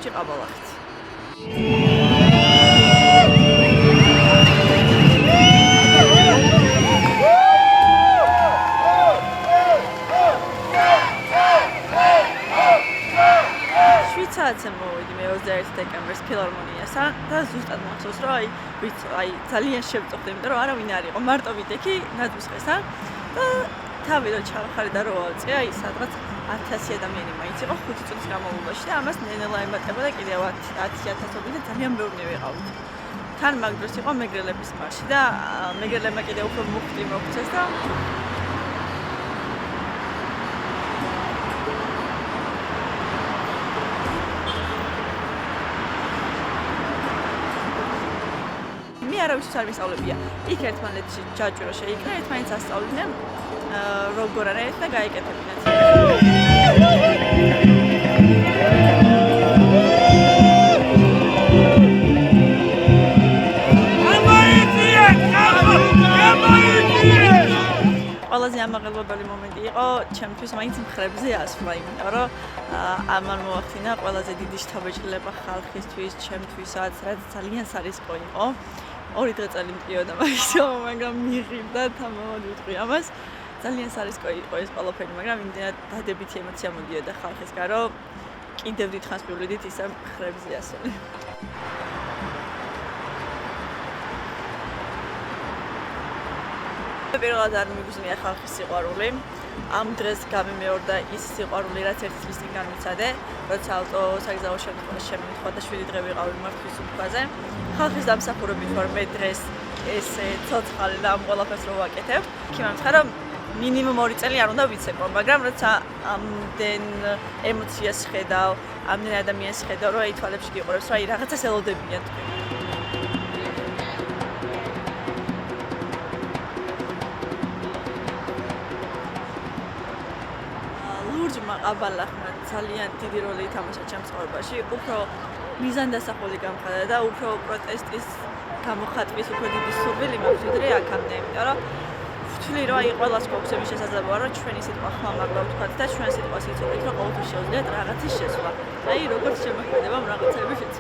ლურჯი ყაბალახით. საათზე მოვიდი მე 21 დეკემბერს ფილარმონიასთან და ზუსტად მახსოვს რომ აი ძალიან შევწოხდი იმიტომ რომ არავინ არ იყო მარტო ვიდექი ნაძვის ხესთან და თავი რომ ჩავხარე და რო ავწია აი სადღაც 1000 ადამიანი მაინც იყო 5 წუთის განმავლობაში და ამას ნენელა ემატებოდა კიდევ 10,000 და ძალიან ბევრი ვიყავით თან მაგ დროს იყო მეგრელების მარში და მეგრელებმა კიდევ უფრო მუხტი მოგწეს და არავისთვის არ მისწავლებია. იქ ერთმანეთში ჯაჭვი რო შეიკრა, ერთმანეთს ასწავლიდნენ როგორ არა ერთ და გაეკეთებინათ. ყველაზე ამაღელვებელი მომენტი იყო ჩემთვის მაინც მხრებზე ასვლა, იმიტომ რომ ამან მოახდინა ყველაზე დიდი შთაბეჭდილება ხალხისთვის, ჩემთვისაც, რაც ძალიან სარისკო იყო. 2 დღე წელი მტკიოდა მაგრამ მიღირდა თამამად ვიტყვი ამას ძალიან სარისკო იყო ეს ყველაფერი მაგრამ იმდენად დადებითი ემოცია მოდიოდა ხალხისგან რომ კიდევ დიდხანს მივიდით ისე მხრებზე ასული პირველად არ მიგზნია ხალხის სიყვარული ამ დღეს გამიმეორდა ის სიყვარული რაც ერთ წლის წინ განვიცადე როცა ავტოსაგზაო შემიმთხვა და 7 დღე ვიყავი მართვის უფაზე ხალხის დამსახურებით ვარ მე დღეს ესე ცოცხალი და ამ ყველაფერს რო ვაკეთებ კი მომცხა რომ მინიმუმ 2 წელი არ უნდა ვიცეკვო მაგრამ როცა ამდენ ემოციას ხედავ ამდენ ადამიანს ხედავ რომ აი თვალებში გიყურებს რომ აი რაღაცას ელოდებიან თქვენ ლურჯმა ყაბალახმა ძალიან დიდი როლი ითამაშა ჩემს ცხოვრებაში უფრო მიზანდასახული გამხადა და უფრო პროტესტის გამოხატვის უფრო დიდი სურვილი მაქვს ვიდრე აქამდე, იმიტომ რომ ვთვლი რომ აი ყველას გვაქვს იმის შესაძლებლობა რომ ჩვენი სიტყვა ხმამაღლა ვთქვათ და ჩვენ სიტყვას იცოდეთ რომ ყოველთვის შეუძლიათ რაღაცის შესვლა. აი როგორც შემოქმედება რაღაცები შეცვალა.